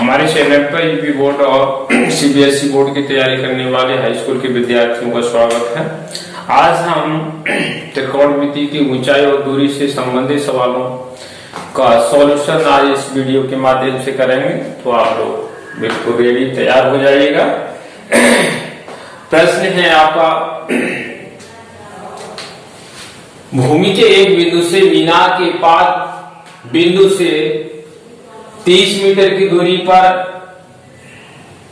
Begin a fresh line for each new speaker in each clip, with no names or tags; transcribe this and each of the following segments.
हमारे चैनल पर UP board और सीबीएसई बोर्ड की तैयारी करने वाले हाई स्कूल के विद्यार्थियों का स्वागत है। आज हम त्रिकोणमिति की ऊंचाई और दूरी से संबंधित सवालों का सॉल्यूशन आज इस वीडियो के माध्यम से करेंगे, तो आप लोग बिल्कुल रेडी तैयार हो जाइएगा। प्रश्न है आपका, भूमि के एक बिंदु से मीनार के पाद बिंदु से 30 मीटर की दूरी पर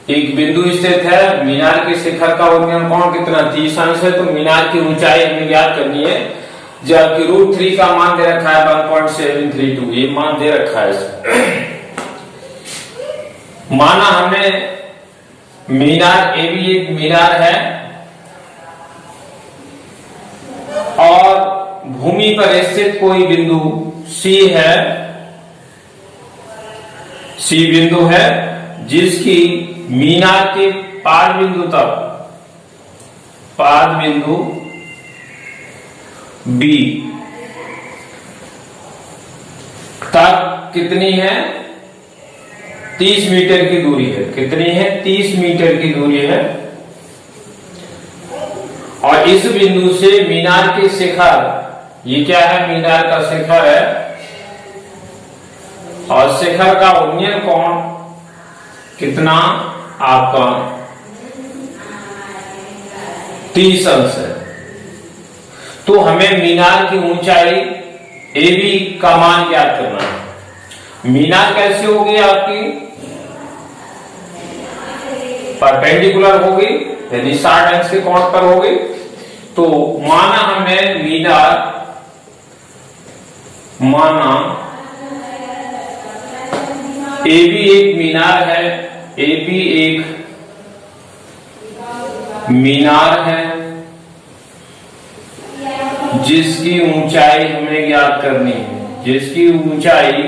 एक बिंदु स्थित है। मीनार के शिखर का उन्नयन कोण कितना 30 अंश है, तो मीनार की ऊंचाई हमें ज्ञात करनी है। जबकि √3 का मान दे रखा है 1.732, ये मान दे रखा है। माना हमने मीनार ए भी एक मीनार है और भूमि पर स्थित कोई बिंदु सी है, सी बिंदु है जिसकी मीनार के पाद बिंदु बी तक कितनी है 30 मीटर की दूरी है। कितनी है 30 मीटर की दूरी है। और इस बिंदु से मीनार के शिखर, ये क्या है मीनार का शिखर है, और शिखर का उन्नयन कोण कितना आपका 30 अंश है। तो हमें मीनार की ऊंचाई ए बी का मान ज्ञात करना है। मीनार कैसे होगी आपकी, परपेंडिकुलर होगी यानी 60 अंश के कोण पर होगी। तो माना हमने ए बी एक मीनार है, ए बी एक मीनार है जिसकी ऊंचाई हमें ज्ञात करनी है, जिसकी ऊंचाई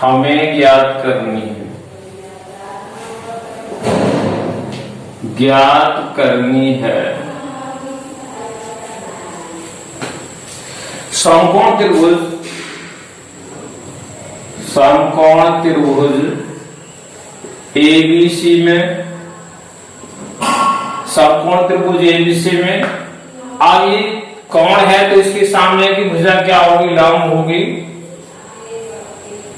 हमें ज्ञात करनी है, ज्ञात करनी है। समकोण त्रिभुज एबीसी में, समकोण त्रिभुज एबीसी में, अब ये कोण है तो इसके सामने की भुजा क्या होगी, लंब होगी।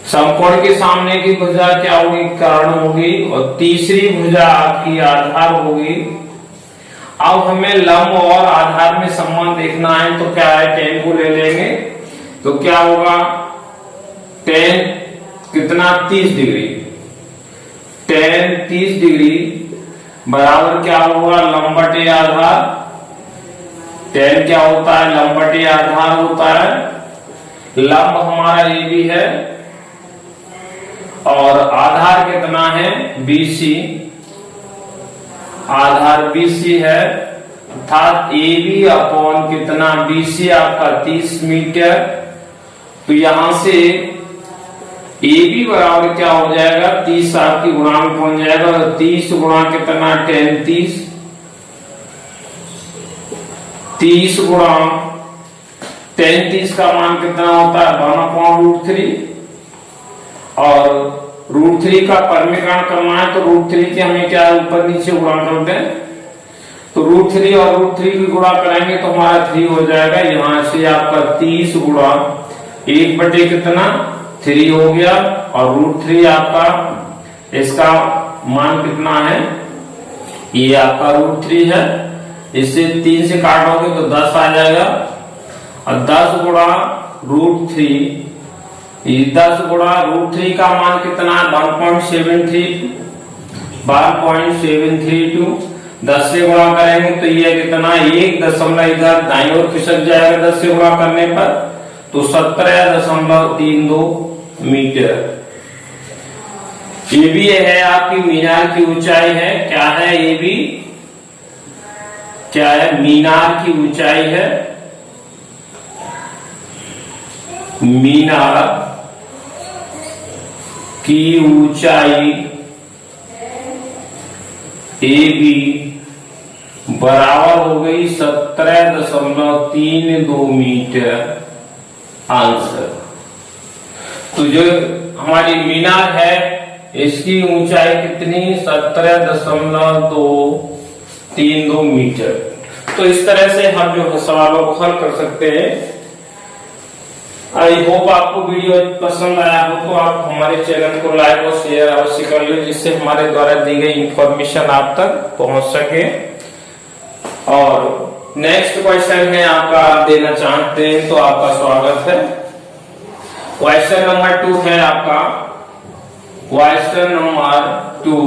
समकोण के सामने की भुजा क्या होगी, कर्ण होगी, और तीसरी भुजा आपकी आधार होगी। अब हमें लंब और आधार में संबंध देखना है, तो क्या है tan को ले लेंगे, तो क्या होगा tan कितना 30 डिग्री, tan 30 डिग्री बराबर क्या होगा लंब बटे आधार। tan क्या होता है, लंब बटे आधार होता है। लंब हमारा ए बी है और आधार कितना है BC, आधार BC है, अर्थात AB अपॉन कितना BC आपका 30 मीटर। तो यहां से AB बराबर क्या हो जाएगा 30 आपकी गुणांक पहुंच जाएगा, तो 30 गुणा कितना tan 30 गुणा tan 30 का मान कितना होता है 1/√3, और √3 का परमीकरण करना है तो √3 के हमें क्या ऊपर नीचे गुणा कर दें, तो √3 और √3 की गुणा करेंगे तो हमारा 3 हो जाएगा। यहां से आपका 30 गुणा 1 बटे कितना 3 हो गया, और √3 आपका इसका मान कितना है, ये आपका √3 है। इससे 3 से काटोगे तो 10 आ जाएगा, और 10 गुणा √3, 10 गुणा √3 का मान कितना है 1.732, 10 से गुणा करेंगे तो ये कितना 1 इधर दाईं ओर खिसक जाएगा 10 से गुणा करने पर, तो 17.32 मीटर। ये भी है आपकी मीनार की ऊंचाई है। क्या है ये भी, क्या है मीनार की ऊंचाई है, मीनार की ऊंचाई AB बराबर हो गई 17.32 मीटर आंसर। तो जो हमारी मीनार है इसकी ऊंचाई कितनी 17.232 मीटर। तो इस तरह से हम जो सवालों को हल कर सकते हैं। आई होप आपको वीडियो पसंद आया हो तो आप हमारे चैनल को लाइक और शेयर अवश्य कर लो, जिससे हमारे द्वारा दी गई इंफॉर्मेशन आप तक पहुंच सके। और नेक्स्ट क्वेश्चन है आपका, आप देना चाहते हैं तो आपका स्वागत है। क्वेश्चन नंबर 2 है आपका, क्वेश्चन नंबर 2,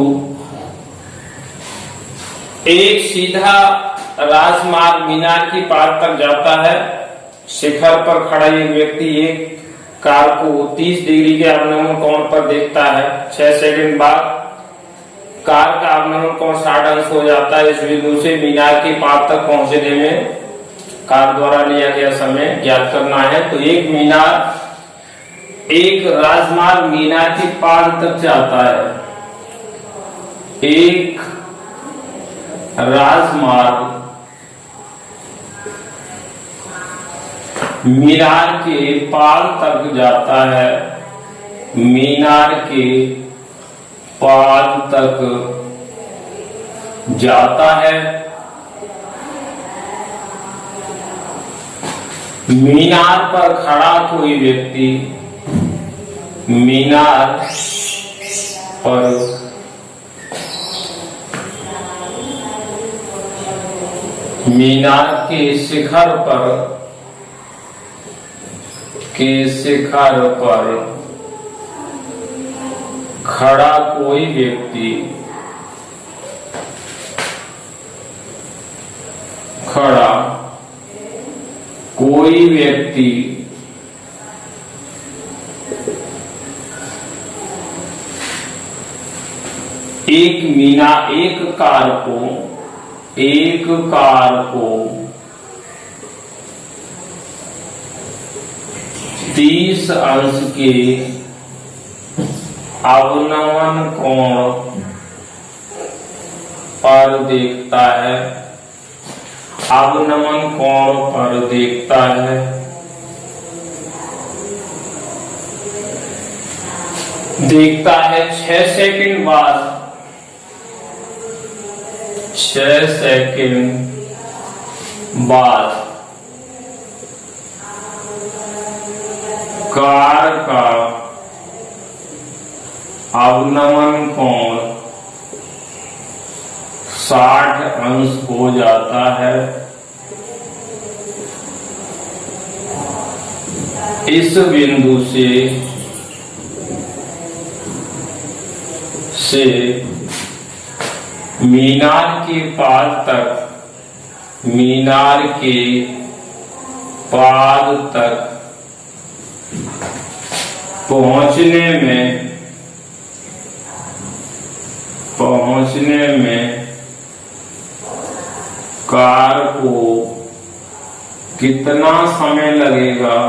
एक सीधा राजमार्ग मीनार की पार तक जाता है। शिखर पर खड़ा एक व्यक्ति एक कार को 30 डिग्री के अवनमन कोण पर देखता है। 6 सेकंड बाद कार का अवनमन कोण 60 अंश हो जाता है। इस बिंदु से मीनार की पार तक पहुंचने में कार द्वारा लिया गया समय ज्ञात करना है। तो एक राजमार्ग मीनार की पार तक जाता है। एक राजमार्ग मीनार के पार तक जाता है। मीनार के पार तक जाता है। मीनार पर खड़ा कोई व्यक्ति मीनार पर मीनार के शिखर पर खड़ा कोई व्यक्ति एक कार को 30 अंश के अवनमन कोण पर देखता है। अवनमन कोण पर देखता है। देखता है 6 सेकंड बाद 6 सेकंड बाद कार का अवनमन कोण 60 अंश हो जाता है। इस बिंदु से मीनार के पार तक पहुंचने में कार को कितना समय लगेगा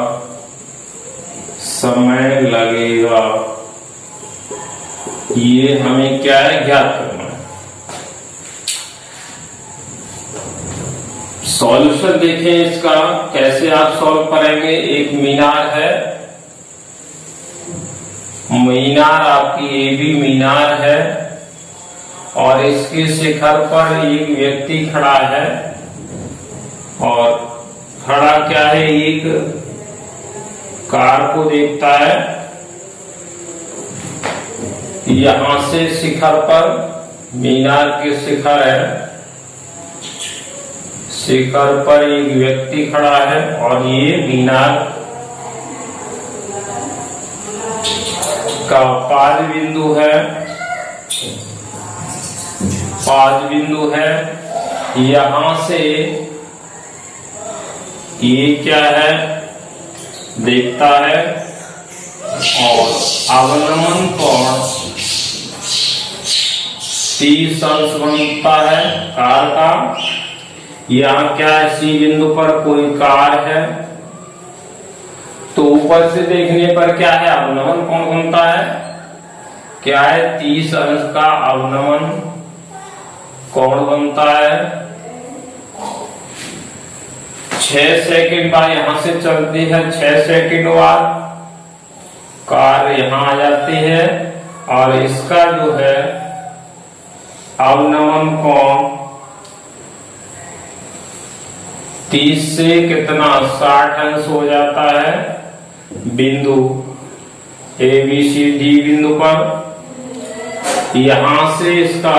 ये हमें क्या है ज्ञात करना है। सॉल्यूशन देखें इसका कैसे आप सॉल्व करेंगे। एक मीनार है, आपकी ए बी मीनार है और इसके शिखर पर एक व्यक्ति खड़ा है। और खड़ा क्या है, एक कार को देखता है। यहां से शिखर पर मीनार के शिखर है, शिखर पर एक व्यक्ति खड़ा है और ये मीनार का पाद बिंदु है। यहां से ये क्या है देखता है और अवनमन कोण 30 अंश बनता है कार का। यहाँ क्या है, सी बिंदु पर कोई कार है तो ऊपर से देखने पर क्या है, अवनमन कोण बनता है। क्या है, 30 अंश का अवनमन कोण बनता है। 6 सेकंड बाद यहां से चलती है, 6 सेकंड बाद कार्य यहां आ जाती है और इसका जो है अवनमन कोण 30 से कितना 60 अंश हो जाता है बिंदु ABCD बिंदु पर। यहां से इसका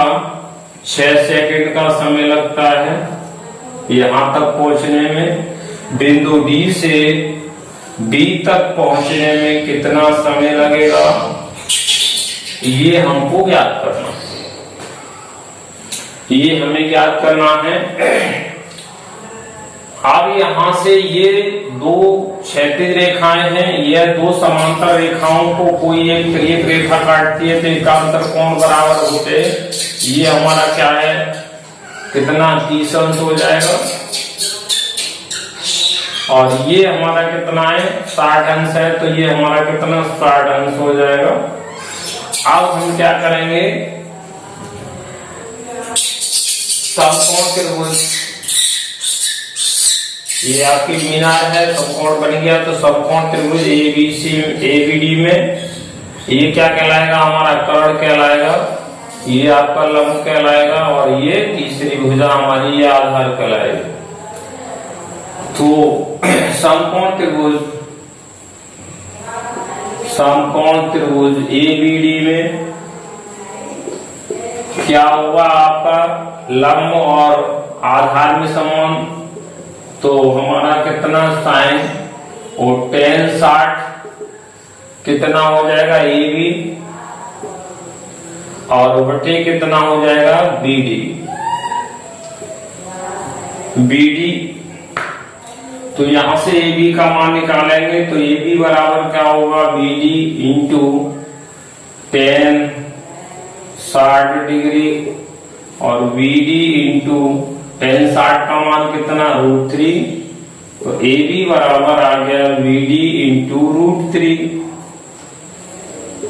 6 सेकंड का समय लगता है यहां तक पहुंचने में। बिंदु D से B तक पहुंचने में कितना समय लगेगा ये हमको ज्ञात करना है। ये हमें ज्ञात करना है। अब यहां से ये दो क्षैतिज रेखाएं हैं, यह दो समांतर रेखाओं को कोई एक रेखा काटती है तो एकांतर कोण बराबर होते हैं। ये हमारा क्या है कितना 30 अंश हो जाएगा और ये हमारा कितना है 60 अंश है तो ये हमारा कितना 60 अंश हो जाएगा। अब हम क्या करेंगे समकोण त्रिभुज, ये आपकी मीनार है समकोण बन गया तो समकोण त्रिभुज ABD में ये क्या कहलाएगा हमारा कर्ण कहलाएगा, ये आपका लंब कहलाएगा और ये तीसरी भुजा हमारी ये आधार कहलाएगी। तो समकोण त्रिभुज ABD में क्या हुआ आपका लंब और आधार में समान, तो हमारा कितना साइन और tan 60 कितना हो जाएगा AB और बटे कितना हो जाएगा BD। तो यहां से AB का मान निकालेंगे तो AB बराबर क्या होगा BD इंटू tan 60 डिग्री और BD इंटू tan 60 का मान कितना √3 तो AB बराबर आ गया BD इंटू √3।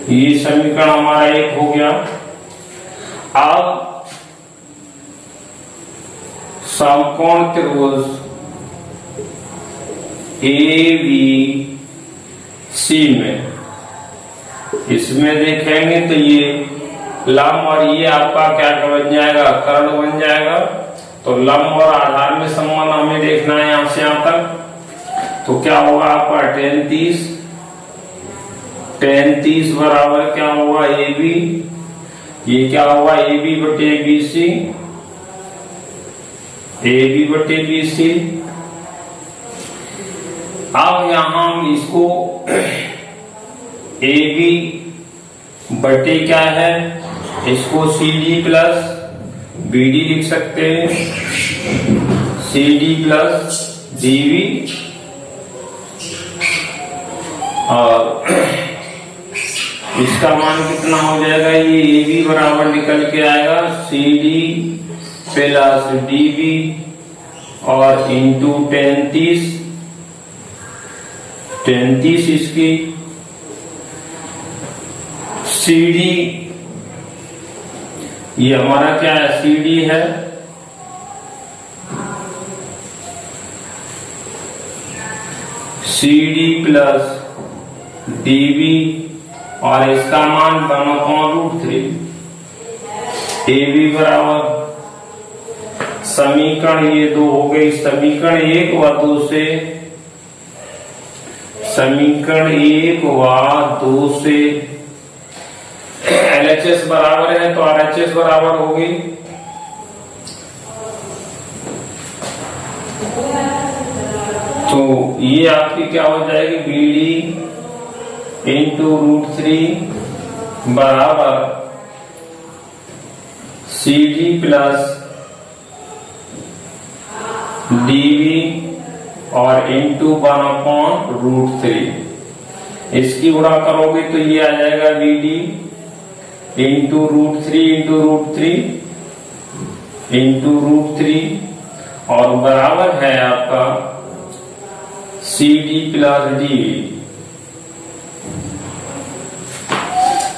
ये समीकरण हमारा एक हो गया। अब समकोण त्रिभुज ABC में इसमें देखेंगे तो ये लंब और ये आपका क्या बन जाएगा कर्ण बन जाएगा। तो लंब और आधार में संबंध हमें देखना है यहां से यहां तक। तो क्या होगा आपका tan 30 बराबर क्या होगा AB, ये क्या होगा AB बटे BC, AB बटे BC। अब यहां हम इसको AB बटे क्या है इसको CD प्लस BD लिख सकते हैं, CD प्लस DB और इसका मान कितना हो जाएगा ये AB बराबर निकल के आएगा CD प्लस DB और इंटू tan 30 इसकी CD ये हमारा क्या है CD है CD प्लस DB और इसका मान 1/√3 AB बराबर समीकरण ये दो हो गई। समीकरण 1 व 2 से LHS बराबर है तो RHS बराबर होगी तो ये आपकी क्या हो जाएगी BD इंटू √3 बराबर CD प्लस DB और इंटू 1/√3। इसकी गुणा करोगे तो ये आ जाएगा BD इंटू √3 और बराबर है आपका CD प्लस DB।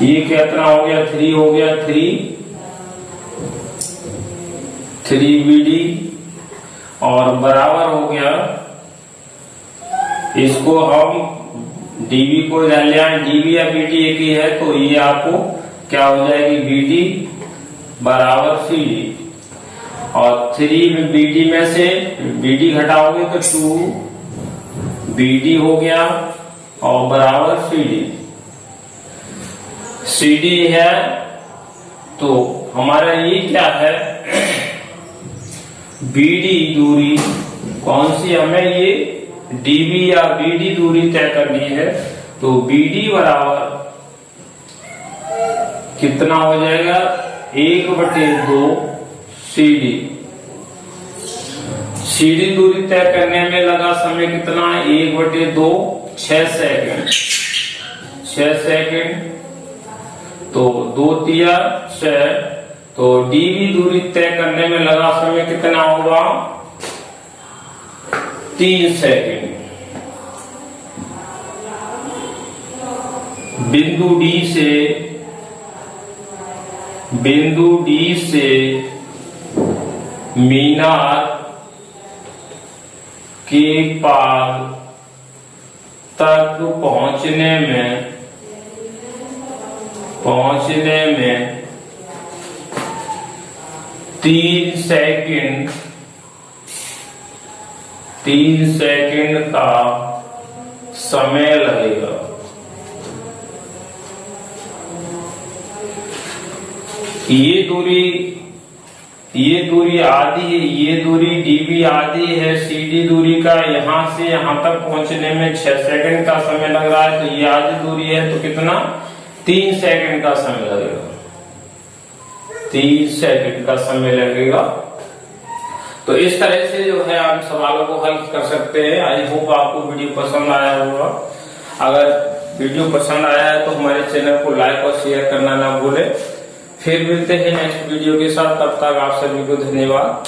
ये कितना हो गया 3 हो गया 3 BD और बराबर हो गया इसको हम डीबी को ध्यान लिया, डीबी या बीडी एक ही है, तो ये आपको क्या हो जाएगी, बीडी बराबर सीडी। और 3 में बीडी में से बीडी घटाओगे तो 2 बीडी हो गया और बराबर सीडी। सीडी है तो हमारा ये क्या है, बीडी दूरी कौन सी, हमें ये डीबी या बीडी दूरी तय करनी है। तो बीडी बराबर कितना हो जाएगा, 1/2 सीडी। सीडी दूरी तय करने में लगा समय कितना है, 1/2 6 सेकंड। 6 सेकंड तो 2 तिया 6, तो डीबी दूरी तय करने में लगा समय कितना होगा, 3 सेकंड। बिंदु डी से मीनार के पार तक पहुंचने में 3 सेकंड का समय लगेगा। ये दूरी आधी है, ये दूरी डीबी आधी है सीडी दूरी का। यहां से यहां तक पहुंचने में 6 सेकंड का समय लग रहा है, तो ये आधी दूरी है, तो कितना, 3 सेकंड का समय लगेगा। 3 सेकंड का समय लगेगा। तो इस तरह से जो है आप सवालों को हल कर सकते हैं। आई होप आपको वीडियो पसंद आया होगा। अगर वीडियो पसंद आया है तो हमारे चैनल को लाइक और शेयर करना ना भूलें। फिर मिलते हैं नेक्स्ट वीडियो के साथ, तब तक आप सभी को धन्यवाद।